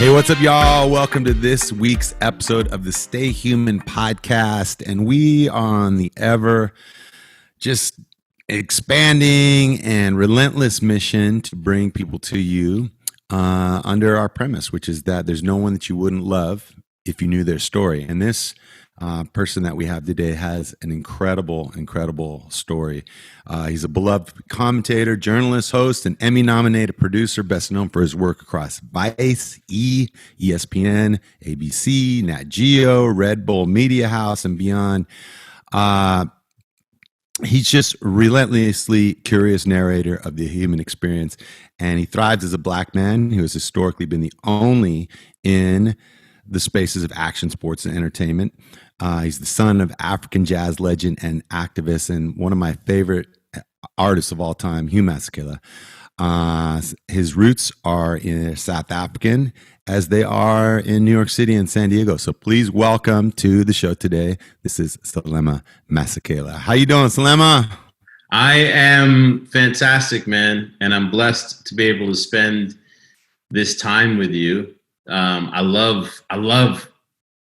Hey, what's up, y'all? Welcome to this week's episode of the Stay Human podcast. And we are on the ever just expanding and relentless mission to bring people to you under our premise, which is that there's no one that you wouldn't love if you knew their story. And this person that we have today has an incredible story. He's a beloved commentator, journalist, host, and Emmy-nominated producer, best known for his work across Vice, ESPN, ABC, Nat Geo, Red Bull Media House, and beyond. He's just relentlessly curious narrator of the human experience, and he thrives as a Black man who has historically been the only in the spaces of action, sports, and entertainment. He's the son of African jazz legend and activist, and one of my favorite artists of all time, Hugh Masekela. His roots are in South African, as they are in New York City and San Diego. So please welcome to the show today. This is Selema Masekela. How you doing, Selema? I am fantastic, man, and I'm blessed to be able to spend this time with you. I love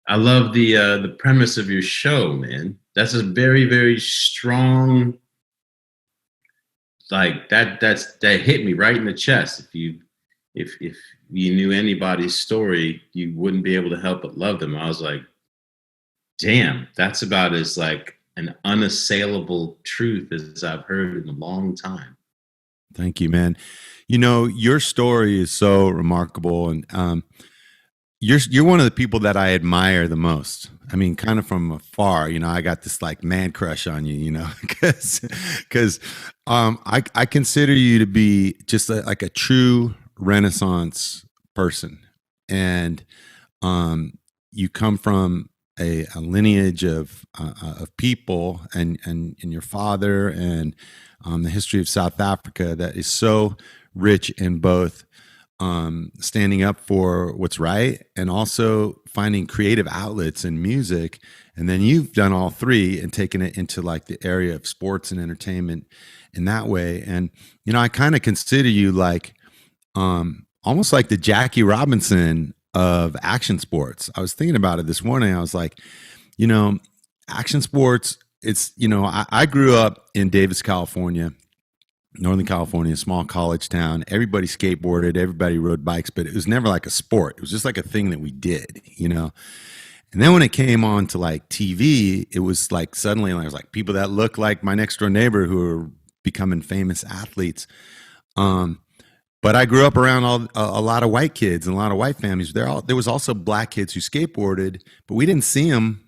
the premise of your show, man. That's a very, very strong, like that hit me right in the chest. If you knew anybody's story, you wouldn't be able to help but love them. I was like, damn, that's about as like an unassailable truth as I've heard in a long time. Thank you, man. You know, your story is so remarkable, and you're one of the people that I admire the most. I mean, kind of from afar, you know, I got this like man crush on you, you know, because I consider you to be just like a true Renaissance person, and you come from a lineage of people, and your father, and the history of South Africa that is so rich in both standing up for what's right and also finding creative outlets in music. And then you've done all three and taken it into like the area of sports and entertainment in that way. And, you know, I kind of consider you like almost like the Jackie Robinson of action sports. I was thinking about it this morning. I was like, you know, action sports, it's, you know, I grew up in Davis, California, Northern California, a small college town. Everybody skateboarded, everybody rode bikes, but it was never like a sport. It was just like a thing that we did, you know? And then when it came on to like TV, it was like suddenly there was like people that looked like my next door neighbor who were becoming famous athletes. But I grew up around a lot of white kids and a lot of white families. There was also Black kids who skateboarded, but we didn't see them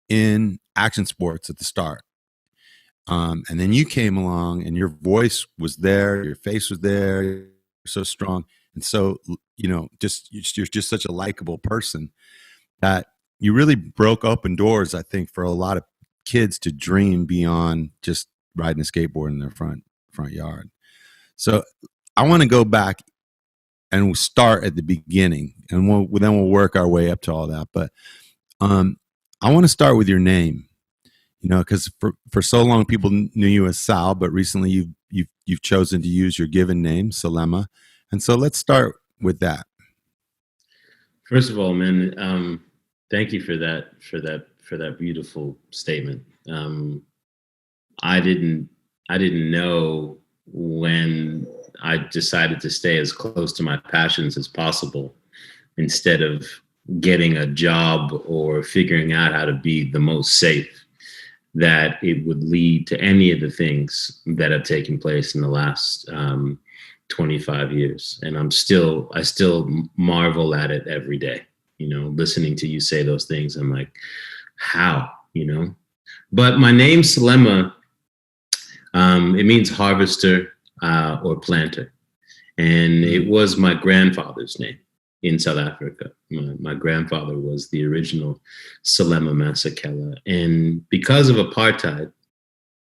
in action sports at the start. And then you came along, and your voice was there, your face was there, you're so strong, and so, you know, you're just such a likable person that you really broke open doors, I think, for a lot of kids to dream beyond just riding a skateboard in their front yard. So I want to go back and we'll start at the beginning, and then we'll work our way up to all that. But I want to start with your name. You know, because for so long people knew you as Sal, but recently you've chosen to use your given name, Selema, and so let's start with that. First of all, man, thank you for that beautiful statement. I didn't know when I decided to stay as close to my passions as possible instead of getting a job or figuring out how to be the most safe, that it would lead to any of the things that have taken place in the last 25 years. And I still marvel at it every day, you know, listening to you say those things. I'm like, how, you know? But my name, Selema, it means harvester or planter. And it was my grandfather's name in South Africa. My grandfather was the original Selema Masekela. And because of apartheid,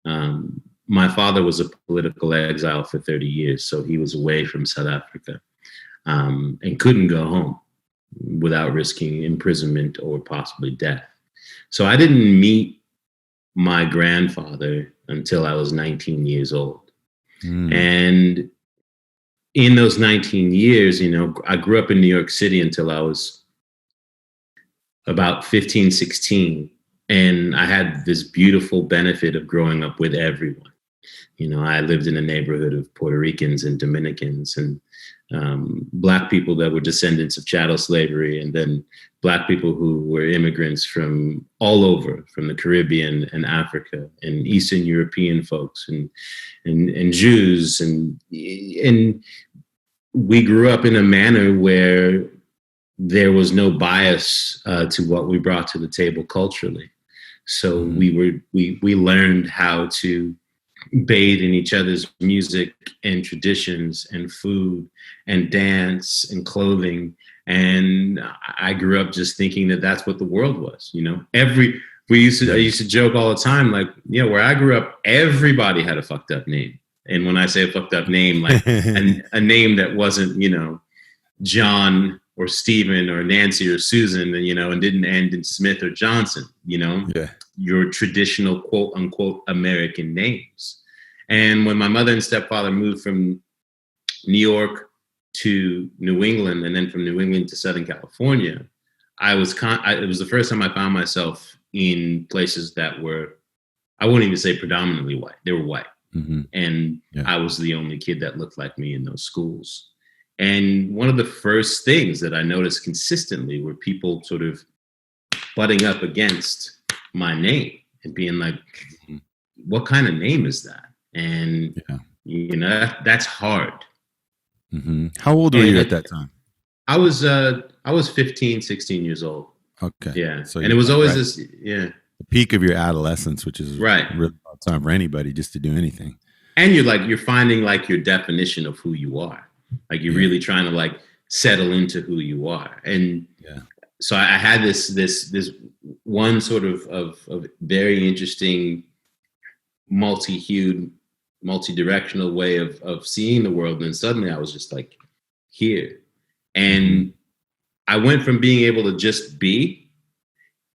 my father was a political exile for 30 years. So he was away from South Africa and couldn't go home without risking imprisonment or possibly death. So I didn't meet my grandfather until I was 19 years old. And in those 19 years, I grew up in New York City until I was about 15, 16. And I had this beautiful benefit of growing up with everyone. I lived in a neighborhood of Puerto Ricans and Dominicans and Black people that were descendants of chattel slavery, and then Black people who were immigrants from all over, from the Caribbean and Africa and Eastern European folks and Jews. And we grew up in a manner where there was no bias to what we brought to the table culturally. So we learned how to bathe in each other's music and traditions and food and dance and clothing. And I grew up just thinking that that's what the world was. I used to joke all the time, like, where I grew up, everybody had a fucked up name. And when I say a fucked up name, like a name that wasn't, John or Stephen or Nancy or Susan, and didn't end in Smith or Johnson, your traditional quote unquote American names. And when my mother and stepfather moved from New York to New England, and then from New England to Southern California, it was the first time I found myself in places that were, I wouldn't even say predominantly white. They were white. Mm-hmm. And I was the only kid that looked like me in those schools. And one of the first things that I noticed consistently were people sort of butting up against my name and being like, what kind of name is that? And, that's hard. Mm-hmm. How old were you at that time? I was 15, 16 years old. Okay. Yeah. So and it was always this, the peak of your adolescence, which is right. Really hard time for anybody just to do anything. And you're finding like your definition of who you are. Like you're really trying to like settle into who you are. And so I had this one sort of very interesting, multi-hued, multi-directional way of seeing the world. And suddenly I was just like here. And I went from being able to just be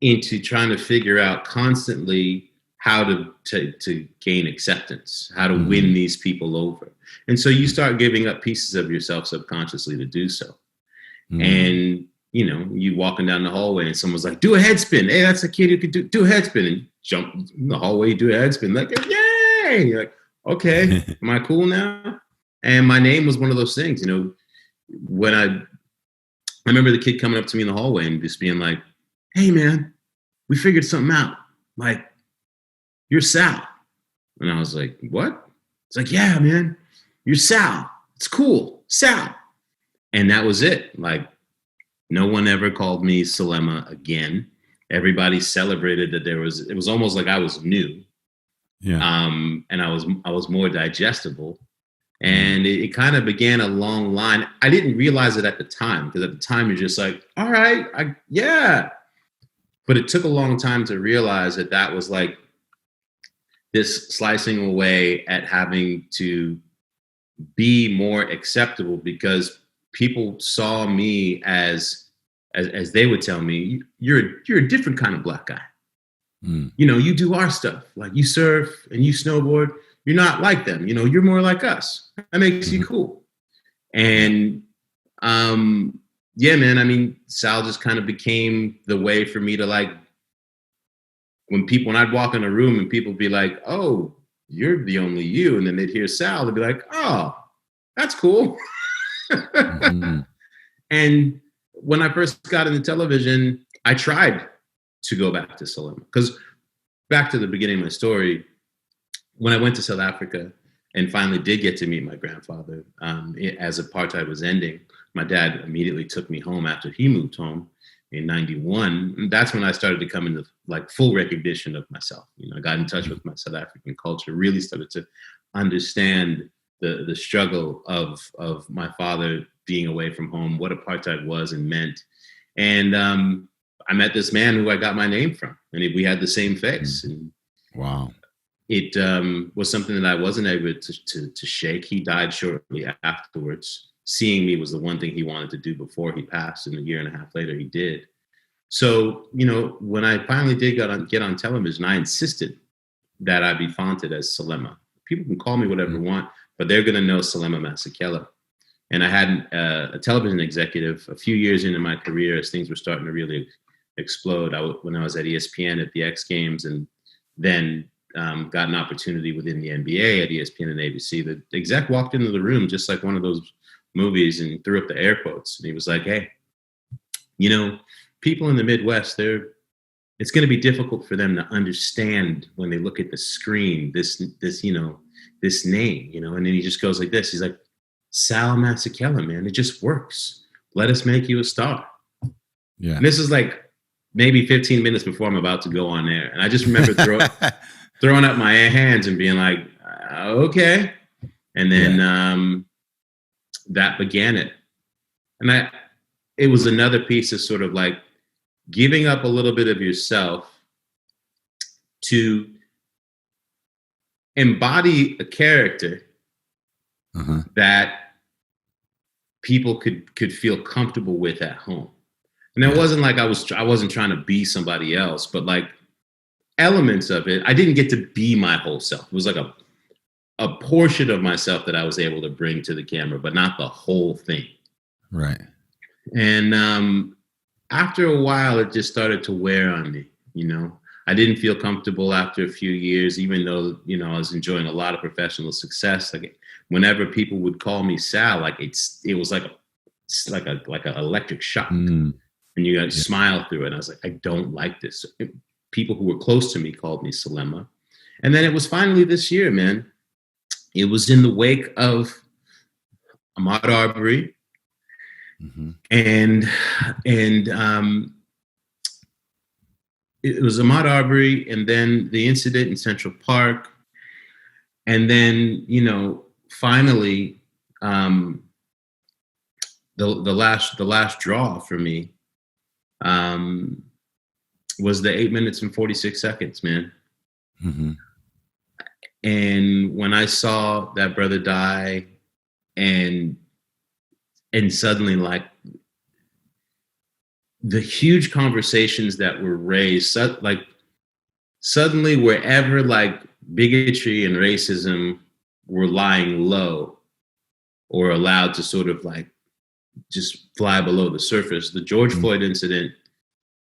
into trying to figure out constantly how to gain acceptance, how to win these people over. And so you start giving up pieces of yourself subconsciously to do so. And, you walking down the hallway and someone's like, do a head spin. Hey, that's a kid who could do a head spin, and jump in the hallway, do a head spin. Like, yay! And you're like, okay, am I cool now? And my name was one of those things, when I remember the kid coming up to me in the hallway and just being like, hey man, we figured something out. Like, you're Sal. And I was like, what? It's like, yeah, man, you're Sal. It's cool, Sal. And that was it. Like, no one ever called me Selema again. Everybody celebrated that it was almost like I was new. Yeah. And I was more digestible. And it kind of began a long line. I didn't realize it at the time, because at the time you're just like, all right, But it took a long time to realize that was like this slicing away at having to be more acceptable, because people saw me as they would tell me, you're a different kind of Black guy. You do our stuff, like you surf and you snowboard. You're not like them, you're more like us. That makes you cool. And man, I mean, Sal just kind of became the way for me to like, when I'd walk in a room and people be like, oh, you're the only you. And then they'd hear Sal, they'd be like, oh, that's cool. And when I first got into television, I tried to go back to Selema, because back to the beginning of my story, when I went to South Africa and finally did get to meet my grandfather, as apartheid was ending, my dad immediately took me home after he moved home in 91. And that's when I started to come into like full recognition of myself. I got in touch with my South African culture, really started to understand the struggle of my father being away from home, what apartheid was and meant. And I met this man who I got my name from, and we had the same face. And wow. It was something that I wasn't able to shake. He died shortly afterwards. Seeing me was the one thing he wanted to do before he passed, and a year and a half later he did. So, when I finally did get on television, I insisted that I be fonted as Selema. People can call me whatever they want, but they're going to know Selema Masekela. And I had a television executive a few years into my career as things were starting to really explode. When I was at ESPN at the X Games, and then got an opportunity within the NBA at ESPN and ABC. The exec walked into the room just like one of those movies and threw up the air quotes. And he was like, "Hey, you know, people in the Midwest, it's going to be difficult for them to understand when they look at the screen this name, you know." And then he just goes like this. He's like, "Sal Masekela, man, it just works. Let us make you a star." Yeah. And this is like maybe 15 minutes before I'm about to go on air. And I just remember throwing up my hands and being like, okay. And then that began it. And it was another piece of sort of like giving up a little bit of yourself to embody a character that people could feel comfortable with at home. And it wasn't like I wasn't trying to be somebody else, but like elements of it, I didn't get to be my whole self. It was like a portion of myself that I was able to bring to the camera, but not the whole thing. Right. And after a while, it just started to wear on me, you know. I didn't feel comfortable after a few years, even though, you know, I was enjoying a lot of professional success. Like whenever people would call me Sal, like it was like an electric shock. And you got to smile through it. And I was like, I don't like this. People who were close to me called me Selema. And then it was finally this year, man. It was in the wake of Ahmaud Arbery. And it was Ahmaud Arbery, and then the incident in Central Park. And then, you know, finally, the last draw for me was the 8 minutes and 46 seconds, man. And when I saw that brother die, and suddenly, like, the huge conversations that were raised, like suddenly wherever like bigotry and racism were lying low or allowed to sort of like just fly below the surface, the George Floyd incident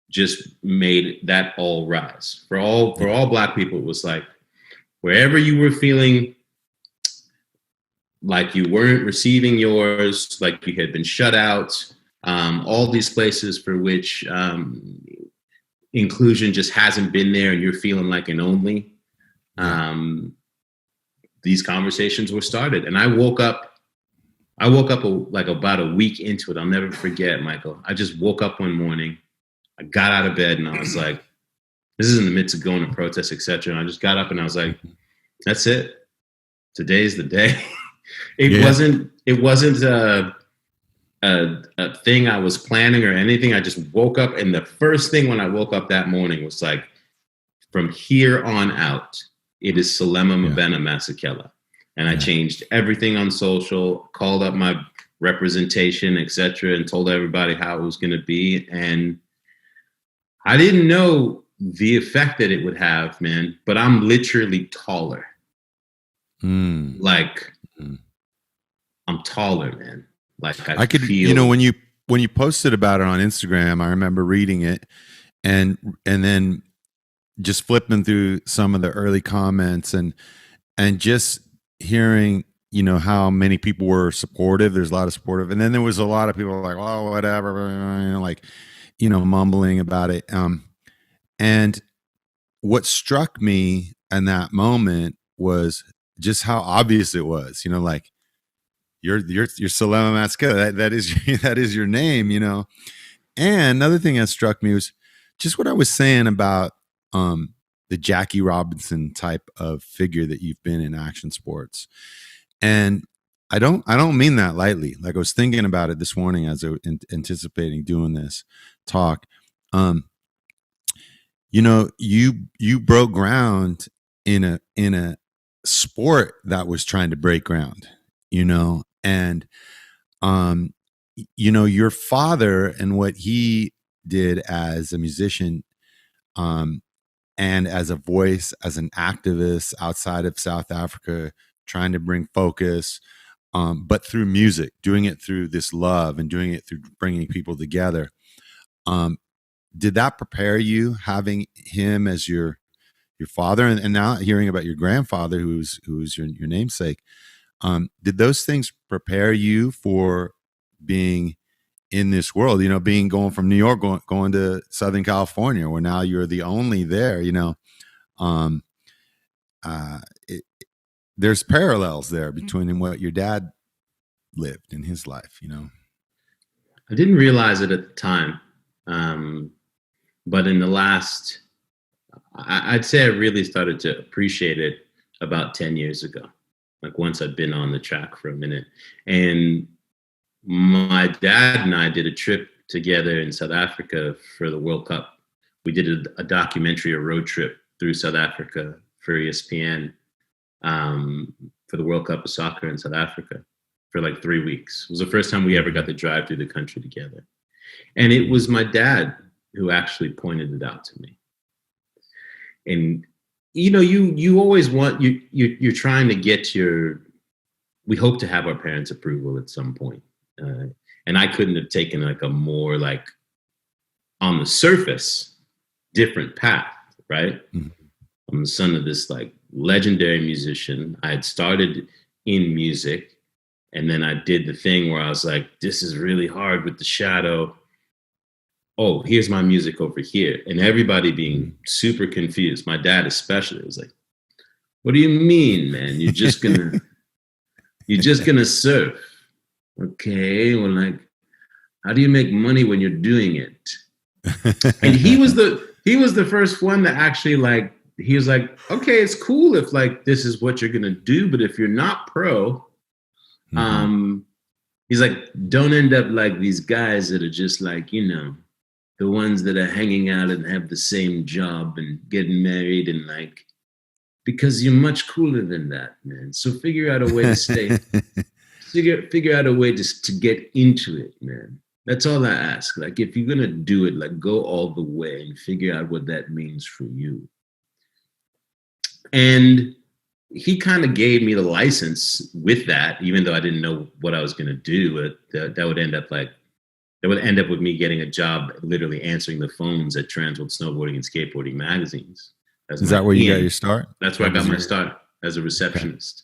just made that all rise. For all Black people, it was like wherever you were feeling like you weren't receiving yours, like you had been shut out, all these places for which inclusion just hasn't been there and you're feeling like an only, these conversations were started. And I woke up like about a week into it. I'll never forget, Michael. I just woke up one morning, I got out of bed and I was like, this is in the midst of going to protest, etc. And I just got up and I was like, that's it. Today's the day. It wasn't a thing I was planning or anything. I just woke up, and the first thing when I woke up that morning was like, from here on out, it is Selema Masekela. And I changed everything on social, called up my representation, etc., and told everybody how it was going to be. And I didn't know the effect that it would have, man, but I'm literally taller. Like, I'm taller, man. Like I could feel, you know, when you posted about it on Instagram, I remember reading it and then just flipping through some of the early comments and just hearing, you know, how many people were supportive. There's a lot of supportive. And then there was a lot of people like, oh, whatever, you know, like, you know, mumbling about it. And what struck me in that moment was just how obvious it was, you know, like, you're Selema Masekela. That is your name, you know. And another thing that struck me was just what I was saying about the Jackie Robinson type of figure that you've been in action sports. And I don't mean that lightly. Like I was thinking about it this morning as I was anticipating doing this talk. You know, you broke ground in a sport that was trying to break ground, you know. And, you know, your father and what he did as a musician, and as a voice, as an activist outside of South Africa, trying to bring focus but through music, doing it through this love and doing it through bringing people together. Did that prepare you, having him as your father, and now hearing about your grandfather, who's your namesake? Did those things prepare you for being in this world? You know, going from New York, going to Southern California, where now you're the only there. You know, there's parallels there between what your dad lived in his life. You know, I didn't realize it at the time, but in the last, I'd say I really started to appreciate it about 10 years ago. Like once I'd been on the track for a minute, and my dad and I did a trip together in South Africa for the World Cup. We did a documentary, a road trip through South Africa for ESPN for the World Cup of soccer in South Africa for like 3 weeks. It was the first time we ever got to drive through the country together. And it was my dad who actually pointed it out to me. And you know, you always want, you're trying to get we hope to have our parents' approval at some point. And I couldn't have taken like a more like on the surface different path, right? Mm-hmm. I'm the son of this like legendary musician. I had started in music, and then I did the thing where I was like, this is really hard with the shadow. Oh, here's my music over here. And everybody being super confused. My dad especially was like, what do you mean, man? You're just gonna surf. Okay, well, like, how do you make money when you're doing it? And he was the first one that actually like, he was like, okay, it's cool if like this is what you're gonna do, but if you're not pro, he's like, don't end up like these guys that are just like, you know, the ones that are hanging out and have the same job and getting married, and like, because you're much cooler than that, man. So figure out a way to stay. Figure out a way to get into it, man. That's all I ask. Like, if you're gonna do it, like, go all the way and figure out what that means for you. And he kind of gave me the license with that, even though I didn't know what I was gonna do. That would end up with me getting a job, literally answering the phones at Transworld Snowboarding and Skateboarding magazines. Is that where you got your start? That's where I got my start as a receptionist.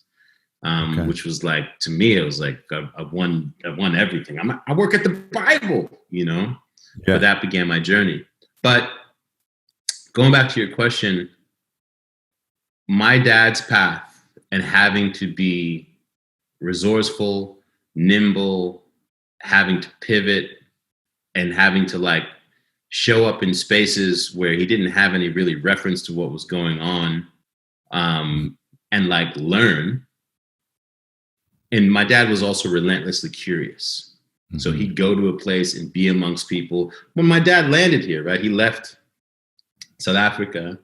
Okay. Which was like, to me, it was like, I've won everything. I work at the Bible, you know. Yeah. But that began my journey. But going back to your question, my dad's path and having to be resourceful, nimble, having to pivot, and having to like show up in spaces where he didn't have any really reference to what was going on, and like learn. And my dad was also relentlessly curious. Mm-hmm. So he'd go to a place and be amongst people. When my dad landed here, right, he left South Africa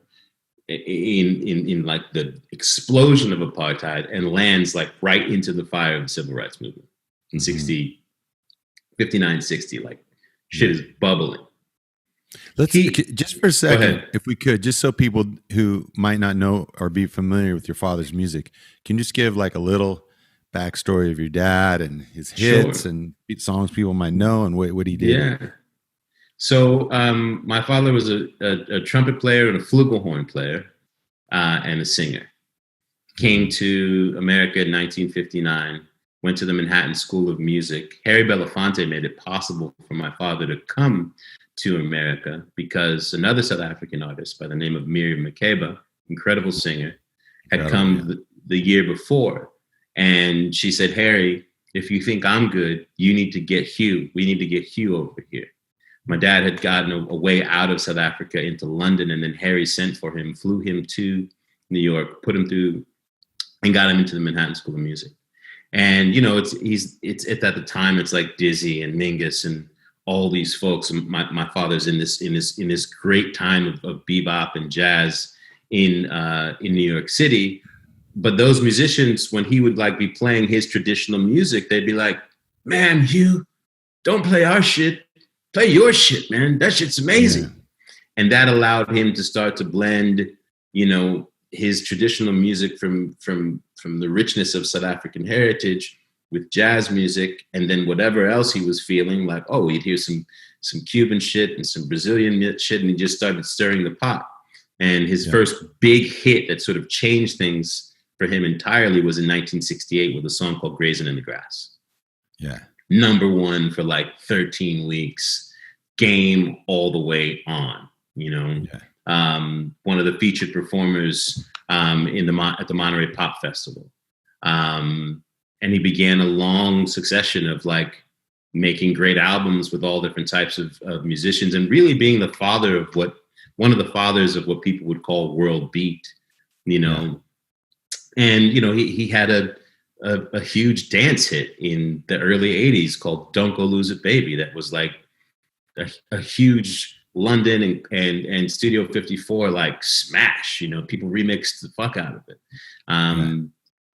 in like the explosion of apartheid and lands like right into the fire of the civil rights movement in 59, 60, like shit is bubbling. Just for a second, if we could, just so people who might not know or be familiar with your father's music, can you just give like a little backstory of your dad and his hits and songs people might know and what he did? Yeah. So my father was a trumpet player and a flugelhorn player and a singer. Came to America in 1959, went to the Manhattan School of Music. Harry Belafonte made it possible for my father to come to America because another South African artist by the name of Miriam Makeba, incredible singer, had come the year before. And she said, Harry, if you think I'm good, you need to get Hugh. We need to get Hugh over here. My dad had gotten a way out of South Africa into London, and then Harry sent for him, flew him to New York, put him through, and got him into the Manhattan School of Music. And you know, it's at the time it's like Dizzy and Mingus and all these folks. My father's in this great time of bebop and jazz in New York City. But those musicians, when he would like be playing his traditional music, they'd be like, man, Hugh, don't play our shit. Play your shit, man. That shit's amazing. Yeah. And that allowed him to start to blend, you know, his traditional music from the richness of South African heritage with jazz music, and then whatever else he was feeling, like, oh, he'd hear some Cuban shit and some Brazilian shit, and he just started stirring the pot. And his first big hit that sort of changed things for him entirely was in 1968 with a song called Grazing in the Grass. Yeah. #1 for like 13 weeks, game all the way on, you know. Yeah. One of the featured performers at the Monterey Pop Festival. And he began a long succession of like making great albums with all different types of musicians, and really being the father of one of the fathers of what people would call world beat, you know. And, you know, he had a huge dance hit in the early 80s called Don't Go Lose It Baby. That was like a huge London and Studio 54 like smash, you know, people remixed the fuck out of it.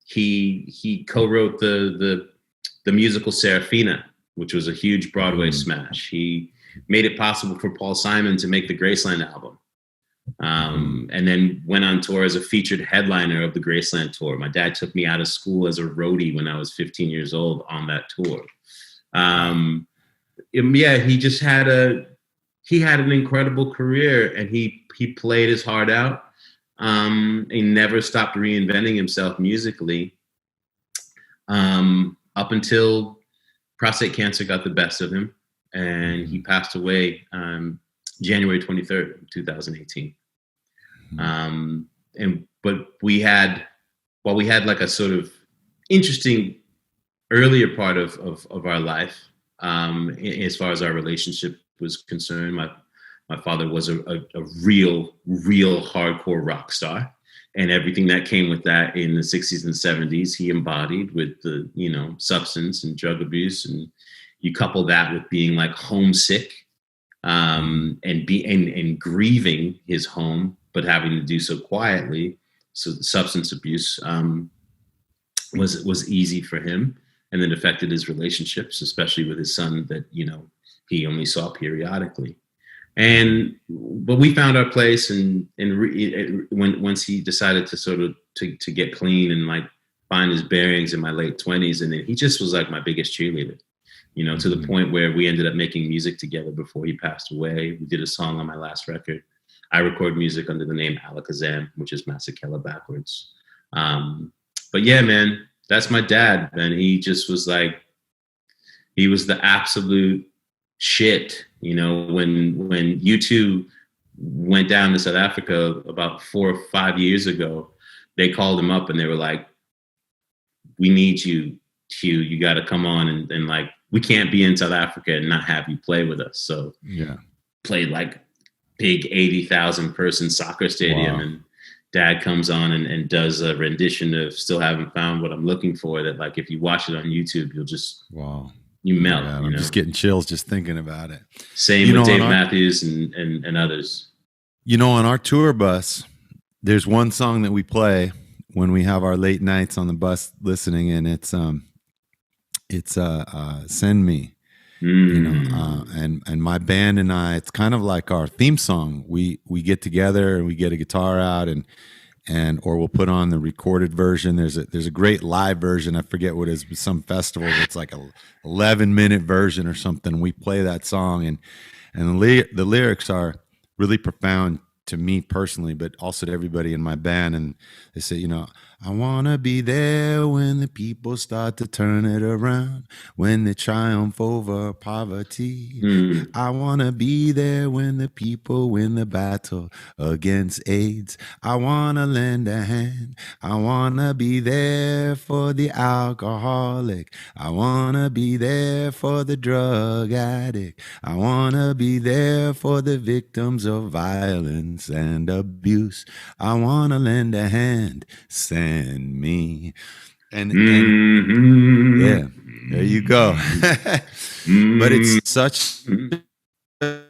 He co-wrote the musical Serafina, which was a huge Broadway smash. He made it possible for Paul Simon to make the Graceland album. And then went on tour as a featured headliner of the Graceland tour. My dad took me out of school as a roadie when I was 15 years old on that tour. He just had an incredible career, and he played his heart out. He never stopped reinventing himself musically, up until prostate cancer got the best of him, and he passed away January 23rd, 2018. But we had like a sort of interesting earlier part of our life, as far as our relationship was concerned. My father was a real hardcore rock star, and everything that came with that in the 60s and 70s, he embodied with the, you know, substance and drug abuse. And you couple that with being like homesick, and grieving his home, but having to do so quietly. So the substance abuse was easy for him, and then affected his relationships, especially with his son that, you know, he only saw periodically. But we found our place, and once he decided to sort of to get clean and like find his bearings in my late 20s, and then he just was like my biggest cheerleader. You know, to the point where we ended up making music together before he passed away. We did a song on my last record. I record music under the name Alakazam, which is Masekela backwards. But yeah, man, that's my dad. And he just was like, he was the absolute shit. You know, when U2 went down to South Africa about 4 or 5 years ago, they called him up and they were like, we need you, Hugh. You got to come on and like, we can't be in South Africa and not have you play with us. So played like big 80,000 person soccer stadium. Wow. And dad comes on and does a rendition of Still Haven't Found What I'm Looking For, that like, if you watch it on YouTube, you'll just, you melt. Yeah, I'm just getting chills just thinking about it. Same with Dave Matthews and others. You know, on our tour bus, there's one song that we play when we have our late nights on the bus listening, and it's Send Me. You know, and my band and I, it's kind of like our theme song. We get together and we get a guitar out or we'll put on the recorded version. There's a great live version. I forget what it is, but some festival that's like a 11-minute version or something. We play that song, and the lyrics are really profound to me personally, but also to everybody in my band. And they say, you know, I want to be there when the people start to turn it around, when they triumph over poverty. I want to be there when the people win the battle against AIDS. I want to lend a hand. I want to be there for the alcoholic. I want to be there for the drug addict. I want to be there for the victims of violence and abuse. I want to lend a hand. Send me. And yeah, there you go. But it's such a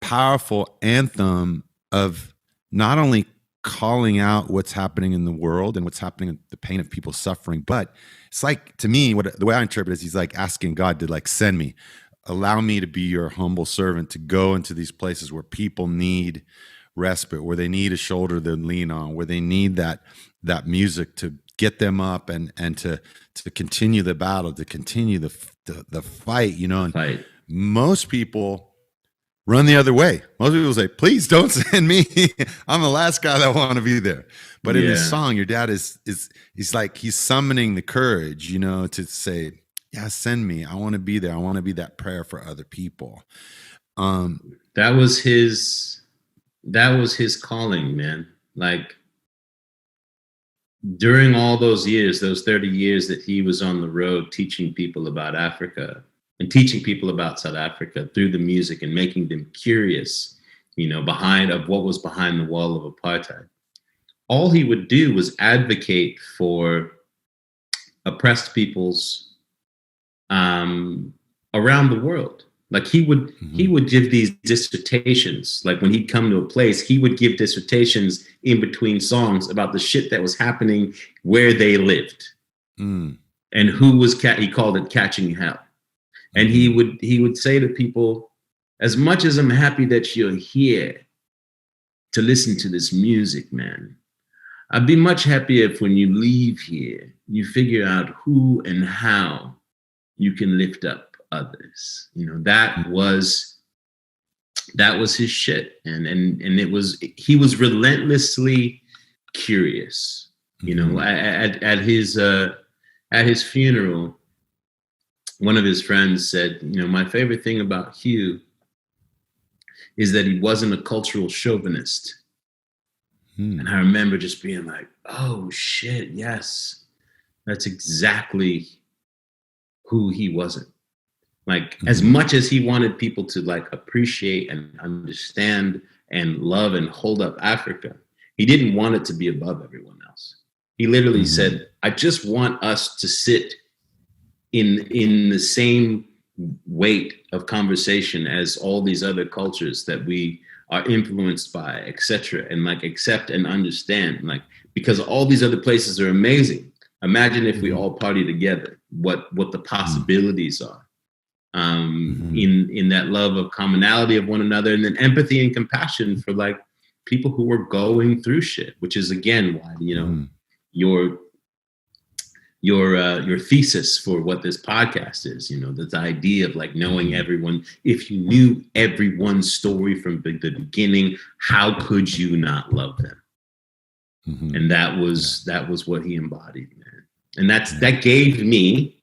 powerful anthem of not only calling out what's happening in the world and what's happening, the pain of people suffering, but it's like, to me, the way I interpret it is he's like asking God to like send me, allow me to be your humble servant, to go into these places where people need respite, where they need a shoulder to lean on, where they need that music to get them up and to continue the battle, to continue the fight, you know. And Fight. most people run the other way. Most people say, please don't send me. I'm the last guy that want to be there. But in this song, your dad he's like, he's summoning the courage, you know, to say, yeah, send me. I want to be there. I want to be that prayer for other people. That was his calling, man. Like, during all those years, those 30 years that he was on the road teaching people about Africa and teaching people about South Africa through the music and making them curious, you know, of what was behind the wall of apartheid. All he would do was advocate for oppressed peoples around the world. Like, he would give these dissertations. Like, when he'd come to a place, he would give dissertations in between songs about the shit that was happening where they lived, and who was he called it catching hell. And he would say to people, as much as I'm happy that you're here to listen to this music, man, I'd be much happier if when you leave here, you figure out who and how you can lift up others. You know, that was his shit. And he was relentlessly curious. You know, at his funeral, one of his friends said, you know, my favorite thing about Hugh is that he wasn't a cultural chauvinist. And I remember just being like, oh shit, yes, that's exactly who he wasn't. Like, as much as he wanted people to like appreciate and understand and love and hold up Africa, he didn't want it to be above everyone else. He literally said, I just want us to sit in the same weight of conversation as all these other cultures that we are influenced by, etc., and like accept and understand, like, because all these other places are amazing. Imagine if we all party together, what the possibilities are, in that love of commonality of one another, and then empathy and compassion for like people who are going through shit, which is again why, you know, your thesis for what this podcast is, you know, the idea of like knowing everyone. If you knew everyone's story from the beginning, how could you not love them? And that was what he embodied, man. And that gave me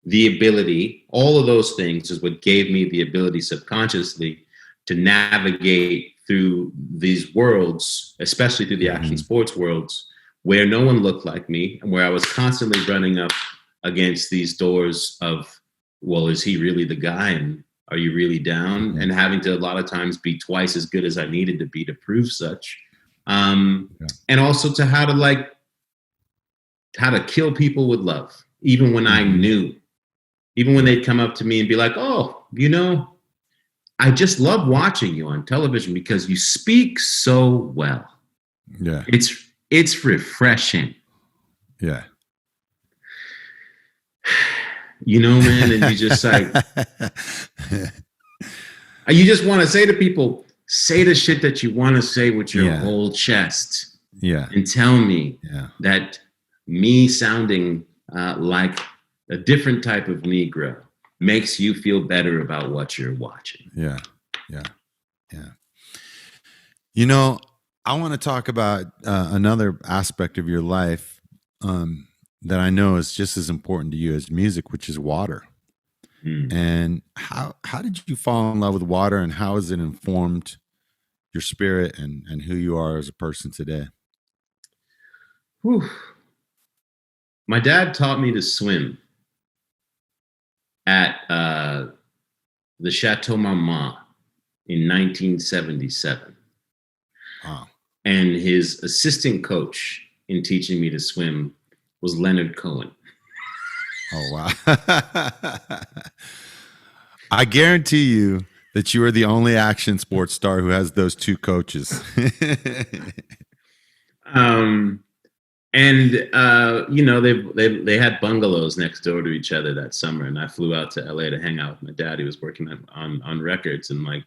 the ability. All of those things is what gave me the ability subconsciously to navigate through these worlds, especially through the action sports worlds, where no one looked like me, and where I was constantly running up against these doors of, well, is he really the guy? And are you really down? And having to a lot of times be twice as good as I needed to be to prove such. And also to how to kill people with love, even when I knew, even when they'd come up to me and be like, oh, you know, I just love watching you on television because you speak so well. Yeah. It's refreshing. Yeah. You know, man, and you just like, you just want to say to people, say the shit that you want to say with your whole chest. Yeah. And tell me that me sounding like a different type of Negro makes you feel better about what you're watching. Yeah. Yeah. Yeah. You know, I want to talk about another aspect of your life that I know is just as important to you as music, which is water. And how did you fall in love with water, and how has it informed your spirit and who you are as a person today? Whew. My dad taught me to swim at the Chateau Marmont in 1977. Wow. And his assistant coach in teaching me to swim was Leonard Cohen. Oh, wow. I guarantee you that you are the only action sports star who has those two coaches. You know, they had bungalows next door to each other that summer, and I flew out to LA to hang out with my dad. He was working on records, and like,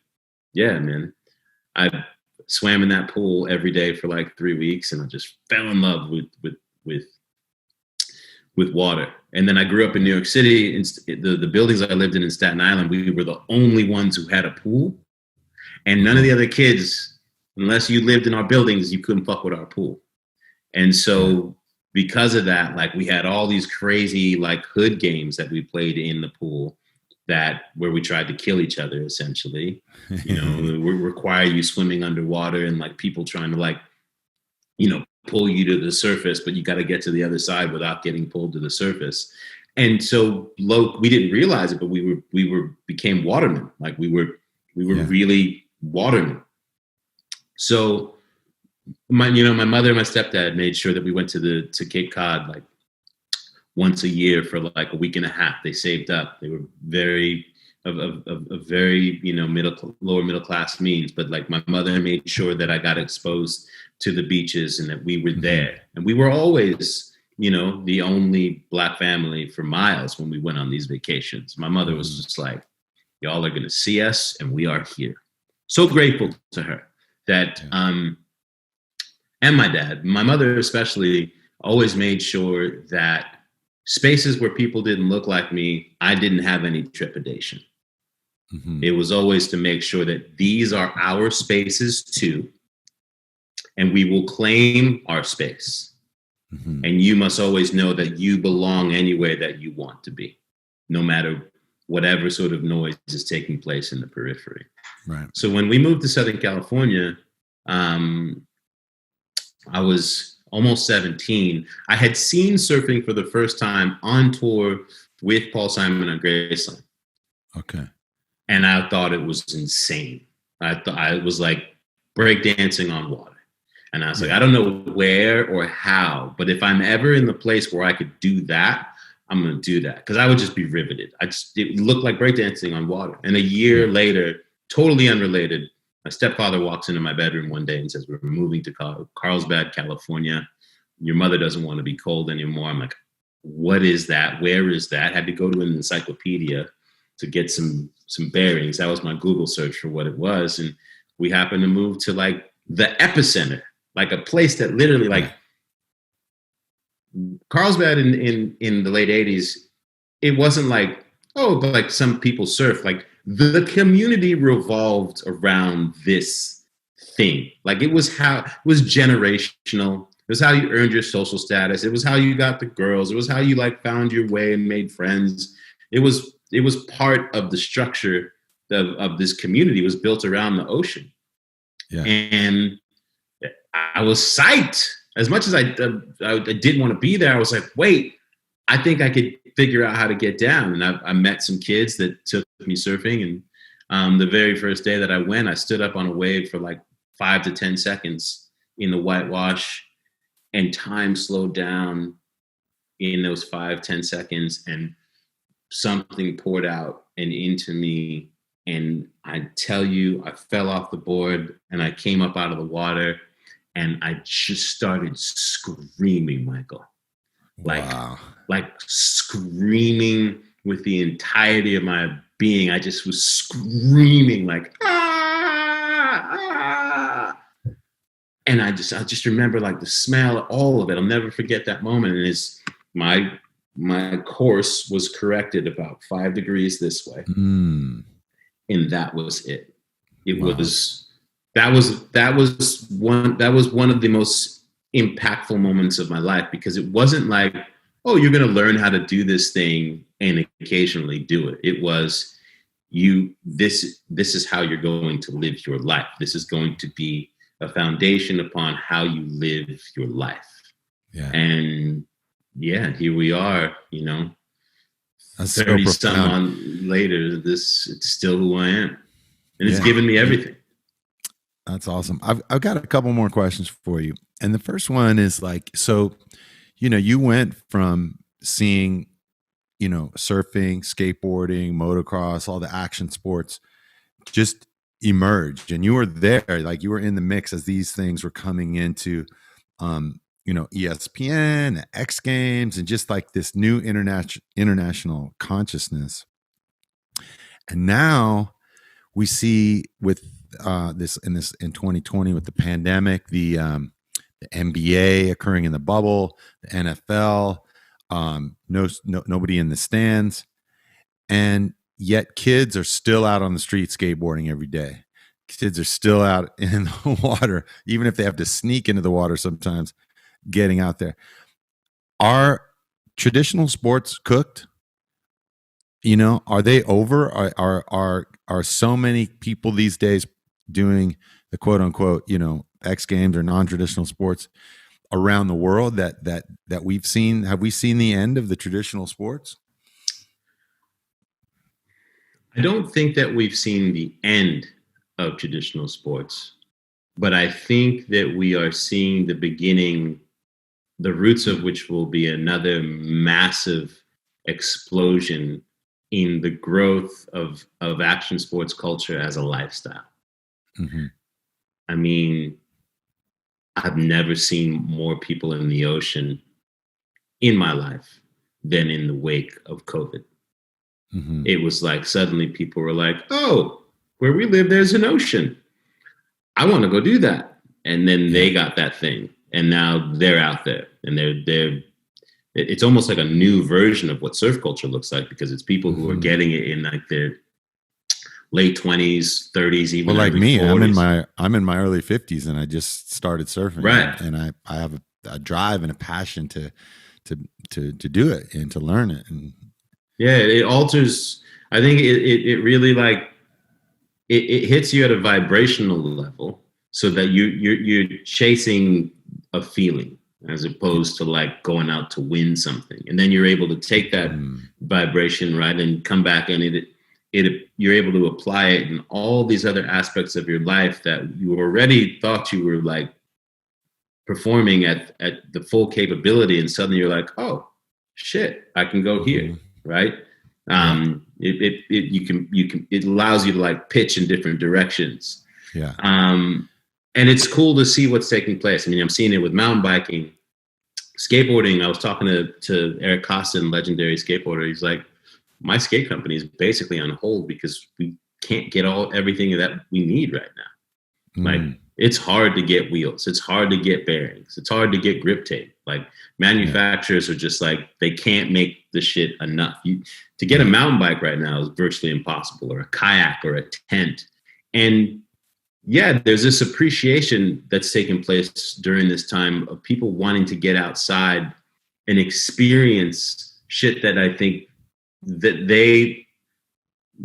yeah, man, I swam in that pool every day for like 3 weeks, and I just fell in love with water. And then I grew up in New York City. In the buildings I lived in Staten Island, we were the only ones who had a pool, and none of the other kids, unless you lived in our buildings, you couldn't fuck with our pool. And so because of that, like we had all these crazy like hood games that we played in the pool where we tried to kill each other, essentially. You know, we require you swimming underwater and like people trying to like, you know, pull you to the surface, but you got to get to the other side without getting pulled to the surface. And so we didn't realize it, but we became watermen. Like we were really watermen. So my mother and my stepdad made sure that we went to Cape Cod like once a year for like a week and a half. They saved up. They were very very, you know, lower middle class means, but like my mother made sure that I got exposed to the beaches and that we were there. And we were always, you know, the only Black family for miles when we went on these vacations. My mother was just like, y'all are going to see us and we are here. So grateful to her that, and my dad, my mother especially, always made sure that spaces where people didn't look like me, I didn't have any trepidation. It was always to make sure that these are our spaces too, and we will claim our space. And you must always know that you belong anywhere that you want to be, no matter whatever sort of noise is taking place in the periphery. Right. So when we moved to Southern California, I was almost 17. I had seen surfing for the first time on tour with Paul Simon and Graceland. Okay. And I thought it was insane. I thought I was like breakdancing on water. And I was like, I don't know where or how, but if I'm ever in the place where I could do that, I'm going to do that. Because I would just be riveted. It looked like breakdancing on water. And a year later, totally unrelated, my stepfather walks into my bedroom one day and says, we're moving to Carlsbad, California. Your mother doesn't want to be cold anymore. I'm like, what is that? Where is that? Had to go to an encyclopedia to get some bearings. That was my Google search for what it was. And we happened to move to like the epicenter, like a place that literally like Carlsbad in the late 80s, it wasn't like, oh, but like some people surf. Like the community revolved around this thing. Like it was generational. It was how you earned your social status. It was how you got the girls. It was how you like found your way and made friends. It was part of the structure of this community. It was built around the ocean. Yeah. And I was psyched. As much as I didn't want to be there, I was like, wait, I think I could figure out how to get down. And I met some kids that took me surfing. And the very first day that I went, I stood up on a wave for like 5 to 10 seconds in the whitewash, and time slowed down in those 5-10 seconds, and something poured out and into me. And I tell you, I fell off the board and I came up out of the water and I just started screaming, Michael. Like screaming with the entirety of my being. I just was screaming like, ah. And I just remember like the smell, all of it. I'll never forget that moment. And my course was corrected about 5 degrees this way. And that was it. That was one of the most impactful moments of my life, because it wasn't like, oh, you're going to learn how to do this thing and occasionally do it. It was this is how you're going to live your life. This is going to be a foundation upon how you live your life. Yeah. And yeah, here we are, 30 some on later, it's still who I am. And it's given me everything. That's awesome. I've got a couple more questions for you. And the first one is like, so, you went from seeing, surfing, skateboarding, motocross, all the action sports just emerge, and you were there, like you were in the mix as these things were coming into, ESPN, X Games, and just like this new international consciousness. And now we see with this in 2020 with the pandemic, the NBA occurring in the bubble, the NFL, nobody in the stands, and yet kids are still out on the street skateboarding every day. Kids are still out in the water, even if they have to sneak into the water sometimes, getting out there. Are traditional sports cooked? You know, are they over? Are so many people these days doing the quote unquote, you know, X Games or non-traditional sports around the world that we've seen? Have we seen the end of the traditional sports? I don't think that we've seen the end of traditional sports, but I think that we are seeing the beginning, the roots of which will be another massive explosion in the growth of action sports culture as a lifestyle. Mm-hmm. I mean, I've never seen more people in the ocean in my life than in the wake of COVID. Mm-hmm. It was like suddenly people were like, oh, where we live, there's an ocean. I want to go do that. And then they got that thing. And now they're out there and it's almost like a new version of what surf culture looks like, because it's people who are getting it in like their late 20s, 30s, even like me, 40s. I'm in my early 50s and I just started surfing. Right. And I have a drive and a passion to do it and to learn it. And yeah, it alters. I think it really like it hits you at a vibrational level, so that you're chasing a feeling as opposed to like going out to win something. And then you're able to take that vibration, right, and come back and you're able to apply it in all these other aspects of your life that you already thought you were like performing at the full capability, and suddenly you're like, oh shit, I can go here, right? It allows you to like pitch in different directions. Yeah. And it's cool to see what's taking place. I mean, I'm seeing it with mountain biking, skateboarding. I was talking to Eric Costin, legendary skateboarder. He's like, my skate company is basically on hold because we can't get everything that we need right now. Like, it's hard to get wheels. It's hard to get bearings. It's hard to get grip tape. Like, manufacturers are just like, they can't make the shit enough. To get a mountain bike right now is virtually impossible, or a kayak or a tent. And yeah, there's this appreciation that's taken place during this time of people wanting to get outside and experience shit that I think that they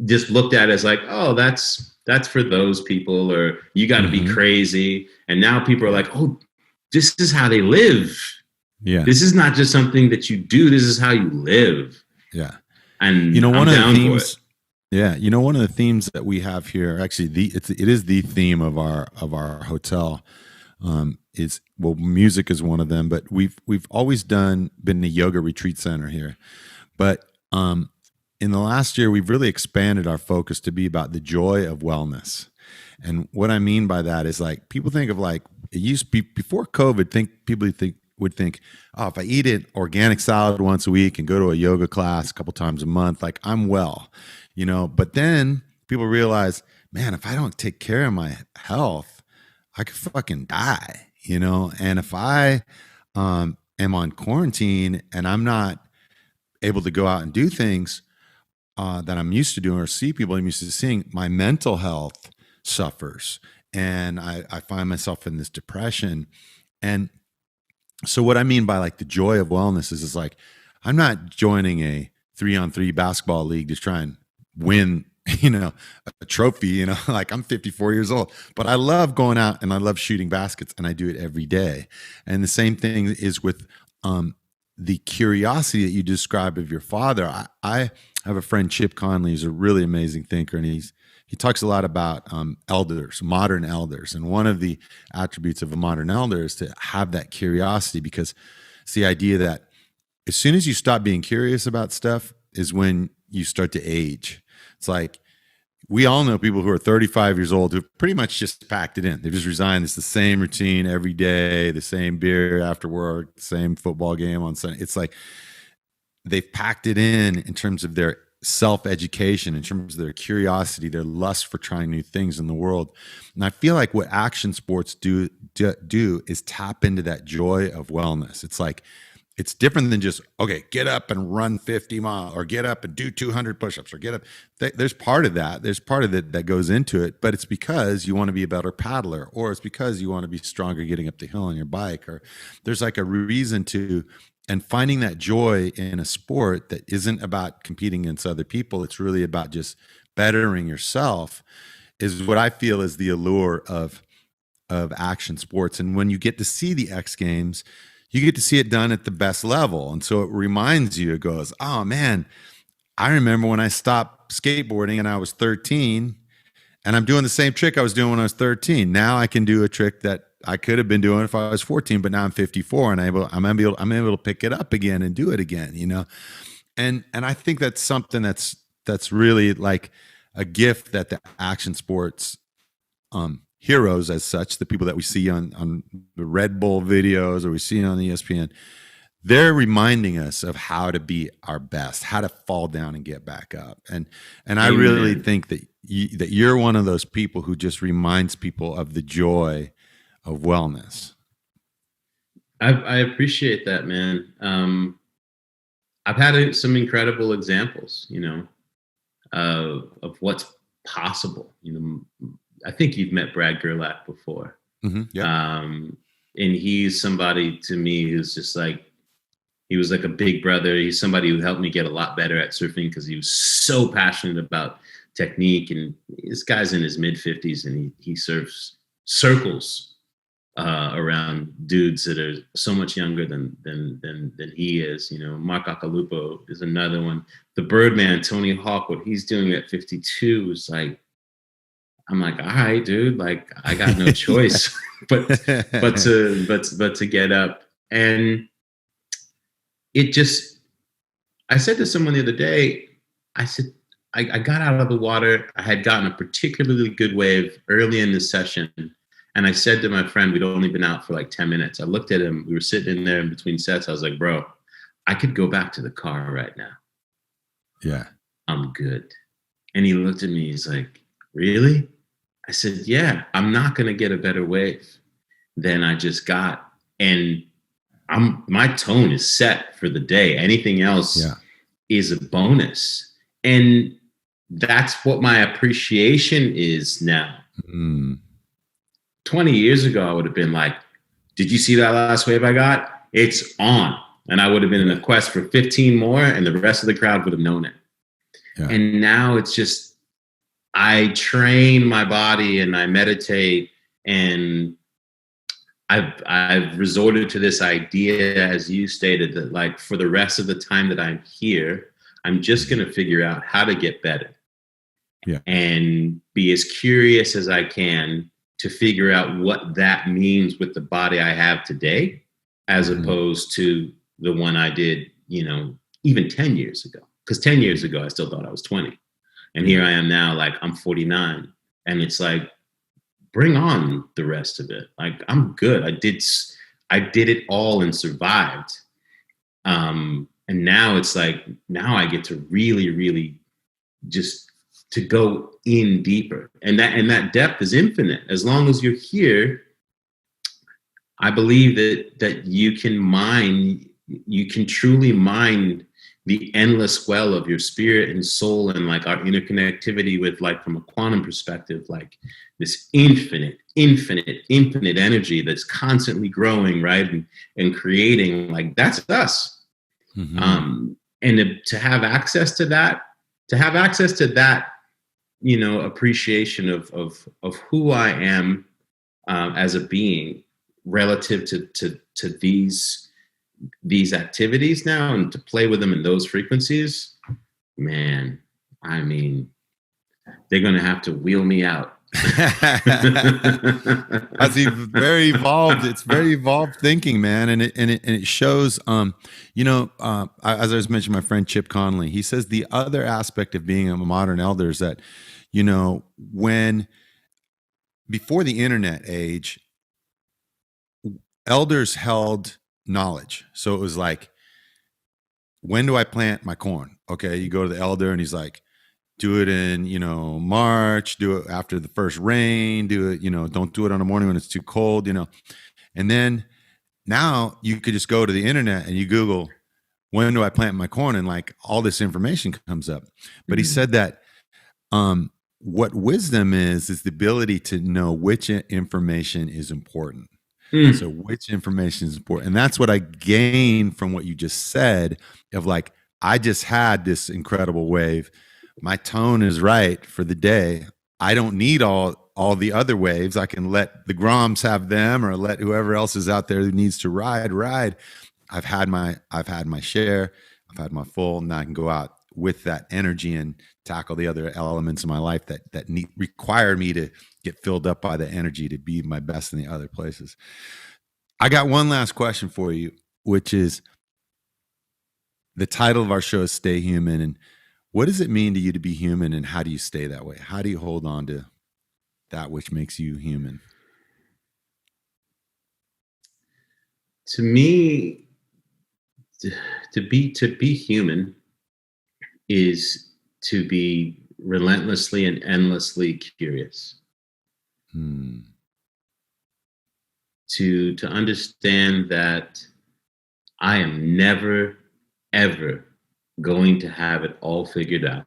just looked at as like, oh, that's for those people, or you got to be crazy. And now people are like, oh, this is how they live. Yeah. This is not just something that you do. This is how you live. Yeah. And you know, one of the themes, one of the themes that we have here, actually, it is the theme of our hotel. Is, well, music is one of them, but we've always been a yoga retreat center here. But in the last year, we've really expanded our focus to be about the joy of wellness. And what I mean by that is, like, people think of, like, it used to be before COVID, people would think, oh, if I eat an organic salad once a week and go to a yoga class a couple times a month, like, I'm well, you know. But then people realize, man, if I don't take care of my health, I could fucking die, you know. And if I am on quarantine and I'm not able to go out and do things that I'm used to doing, or see people I'm used to seeing, my mental health suffers, and I find myself in this depression. And so what I mean by, like, the joy of wellness is like, I'm not joining a 3-on-3 basketball league to try and win, you know, a trophy, you know, like, I'm 54 years old, but I love going out and I love shooting baskets, and I do it every day. And the same thing is with the curiosity that you described of your father. I have a friend, Chip Conley, who's a really amazing thinker, and he talks a lot about elders, modern elders. And one of the attributes of a modern elder is to have that curiosity, because it's the idea that as soon as you stop being curious about stuff is when you start to age. It's like, we all know people who are 35 years old who've pretty much just packed it in. They've just resigned. It's the same routine every day, the same beer after work, the same football game on Sunday. It's like they've packed it in terms of their self-education, in terms of their curiosity, their lust for trying new things in the world. And I feel like what action sports do is tap into that joy of wellness. It's like, it's different than just, okay, get up and run 50 miles, or get up and do 200 push-ups, or get up. There's part of that. There's part of it that goes into it, but it's because you want to be a better paddler, or it's because you want to be stronger getting up the hill on your bike, or there's like a reason to. And finding that joy in a sport that isn't about competing against other people, it's really about just bettering yourself, is what I feel is the allure of action sports. And when you get to see the X Games, you get to see it done at the best level. And so it reminds you, it goes, oh man, I remember when I stopped skateboarding and I was 13, and I'm doing the same trick I was doing when I was 13. Now I can do a trick that I could have been doing if I was 14, but now I'm 54 and I'm able to pick it up again and do it again, you know? And I think that's something that's really like a gift that the action sports heroes, as such, the people that we see on the Red Bull videos, or we see on the ESPN, they're reminding us of how to be our best, how to fall down and get back up. And I really think that you're one of those people who just reminds people of the joy of wellness. I appreciate that, man. I've had some incredible examples, you know, of what's possible. You know, I think you've met Brad Gerlach before. Mm-hmm, yeah. And he's somebody to me who's just like, he was like a big brother. He's somebody who helped me get a lot better at surfing because he was so passionate about technique. And this guy's in his mid-50s and he surfs circles around dudes that are so much younger than he is. You know, Mark Akalupo is another one. The Birdman, Tony Hawk, what he's doing at 52 is like, I'm like, all right, dude, like I got no choice but to get up. And it just, I said to someone the other day, I said, I got out of the water. I had gotten a particularly good wave early in the session. And I said to my friend, we'd only been out for like 10 minutes. I looked at him. We were sitting in there in between sets. I was like, bro, I could go back to the car right now. Yeah. I'm good. And he looked at me. He's like, really? I said, yeah, I'm not going to get a better wave than I just got. And my tone is set for the day. Anything else is a bonus. And that's what my appreciation is now. 20 years ago, I would have been like, did you see that last wave I got? It's on. And I would have been in a quest for 15 more and the rest of the crowd would have known it. Yeah. And now it's just, I train my body and I meditate, and I've resorted to this idea, as you stated, that like for the rest of the time that I'm here, I'm just going to figure out how to get better and be as curious as I can to figure out what that means with the body I have today, as opposed to the one I did, you know, even 10 years ago. Because 10 years ago, I still thought I was 20. And here I am now, like I'm 49. And it's like, bring on the rest of it. Like, I'm good. I did it all and survived. And now it's like, now I get to really, really just to go in deeper. And that depth is infinite. As long as you're here, I believe that you can truly mine the endless well of your spirit and soul, and like our interconnectivity with, like, from a quantum perspective, like this infinite energy that's constantly growing, right? And creating, like, that's us. And to have access to that, you know, appreciation of who I am as a being relative to these activities now, and to play with them in those frequencies, man, I mean, they're going to have to wheel me out. That's very evolved. It's very evolved thinking, man. And it shows, you know, as I was mentioning, my friend Chip Conley, he says the other aspect of being a modern elder is that, you know, before the internet age, elders held knowledge. So it was like, when do I plant my corn? Okay, you go to the elder and he's like, do it in, March, do it after the first rain, do it, don't do it on the morning when it's too cold, And then now you could just go to the internet and you Google, when do I plant my corn? And like all this information comes up. But he said that what wisdom is the ability to know which information is important. So which information is important. And that's what I gained from what you just said of like, I just had this incredible wave. My tone is right for the day. I don't need all the other waves. I can let the Groms have them, or let whoever else is out there who needs to ride. I've had my share. I've had my full. Now I can go out with that energy and tackle the other elements of my life that require me to get filled up by the energy to be my best in the other places. I got one last question for you, which is, the title of our show is Stay Human. And what does it mean to you to be human, and how do you stay that way? How do you hold on to that which makes you human? To me, to be human is to be relentlessly and endlessly curious. To understand that I am never, ever going to have it all figured out.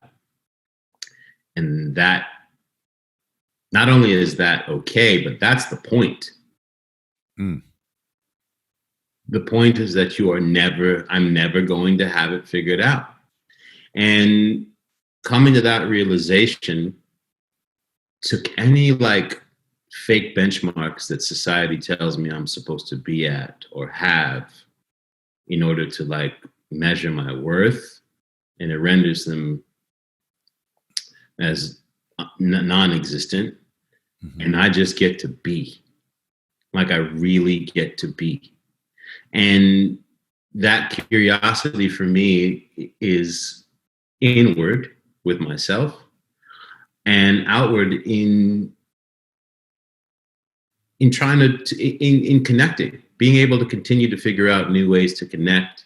And that, not only is that okay, but that's the point. The point is that I'm never going to have it figured out. And coming to that realization took any like fake benchmarks that society tells me I'm supposed to be at or have in order to like measure my worth, and it renders them as non-existent. And I just get to be. Like I really get to be. And that curiosity for me is inward with myself and outward in trying in connecting, being able to continue to figure out new ways to connect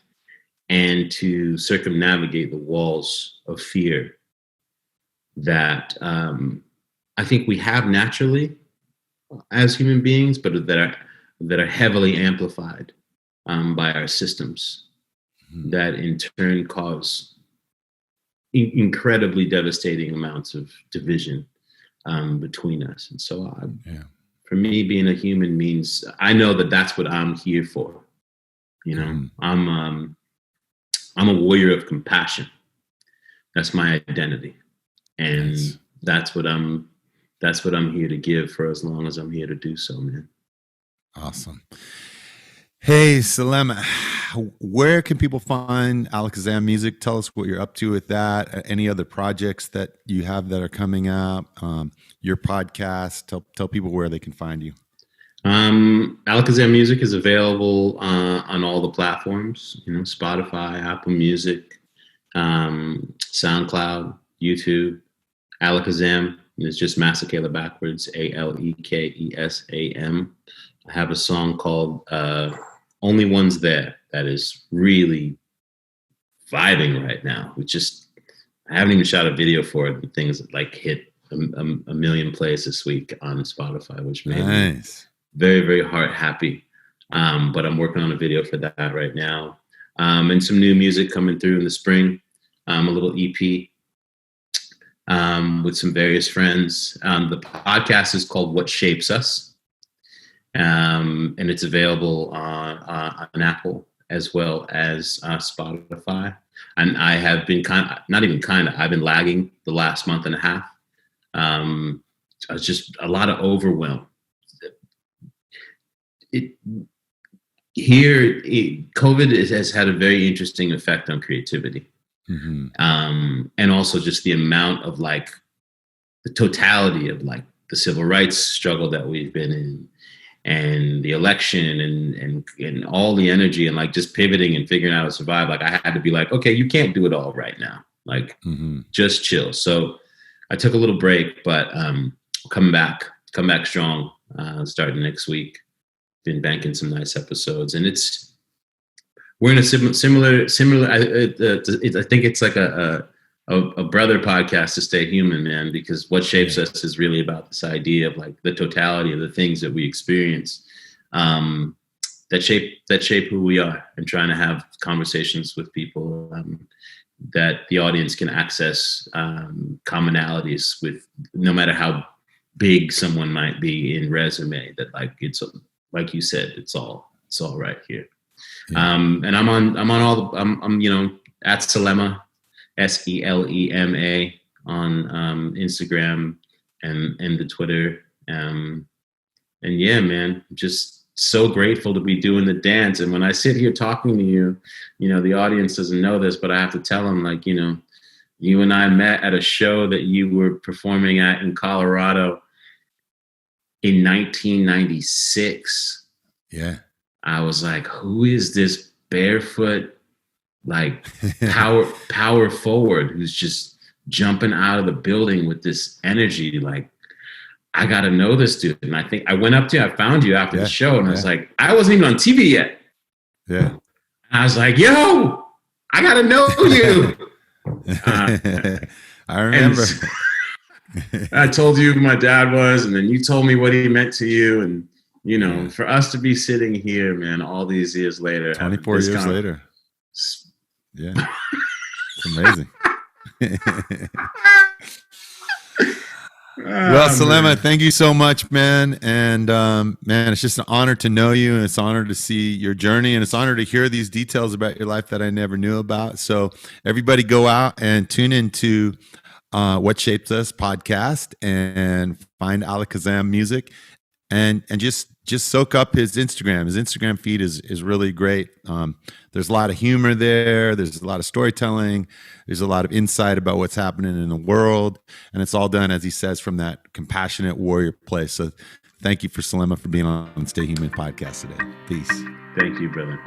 and to circumnavigate the walls of fear that I think we have naturally as human beings, but that are heavily amplified by our systems that in turn cause incredibly devastating amounts of division between us. And so for me, being a human means I know that that's what I'm here for. I'm a warrior of compassion. That's my identity. And that's what I'm here to give for as long as I'm here to do so, man. Awesome. Hey, Selema, where can people find Alakazam music? Tell us what you're up to with that. Any other projects that you have that are coming out? Your podcast. Tell people where they can find you. Alakazam music is available on all the platforms. Spotify, Apple Music, SoundCloud, YouTube. Alakazam is just Masekela backwards, Alekesam. I have a song called Only One's There that is really vibing right now. I haven't even shot a video for it. The things like hit a million plays this week on Spotify, which made me very, very heart happy. But I'm working on a video for that right now. And some new music coming through in the spring, a little EP with some various friends. The podcast is called What Shapes Us. And it's available on Apple as well as Spotify. And I have been I've been lagging the last month and a half. It's just a lot of overwhelm. COVID has had a very interesting effect on creativity. And also just the amount of like the totality of like the civil rights struggle that we've been in, and the election and all the energy and like just pivoting and figuring out how to survive. Like I had to be like, okay, you can't do it all right now. Like just chill. So I took a little break, but come back strong starting next week. Been banking some nice episodes, and it's we're in a similar. I think it's like a brother podcast to stay human, man, because what shapes us is really about this idea of like the totality of the things that we experience, that shape who we are, and trying to have conversations with people that the audience can access commonalities with, no matter how big someone might be in resume, that like, it's like you said, it's all right here. And I'm at Selema, SELEMA on Instagram and the Twitter. And yeah, man, just so grateful to be doing the dance. And when I sit here talking to you, the audience doesn't know this, but I have to tell them, like, you and I met at a show that you were performing at in Colorado in 1996. Yeah. I was like, who is this barefoot, like power forward who's just jumping out of the building with this energy? Like, I got to know this dude. And I think I went up to you, I found you after the show, and I was like, I wasn't even on TV yet. Yeah. And I was like, yo, I got to know you. I remember. I told you who my dad was, and then you told me what he meant to you. And, for us to be sitting here, man, all these years later. 24 years later. Yeah. It's amazing. Well, Selema, thank you so much, man. And man, it's just an honor to know you, and it's an honor to see your journey, and it's an honor to hear these details about your life that I never knew about. So everybody go out and tune into What Shapes Us podcast and find Alakazam music, and just soak up his Instagram. His Instagram feed is really great. There's a lot of humor there. There's a lot of storytelling. There's a lot of insight about what's happening in the world. And it's all done, as he says, from that compassionate warrior place. So thank you for Selema for being on Stay Human podcast today. Peace. Thank you, brother.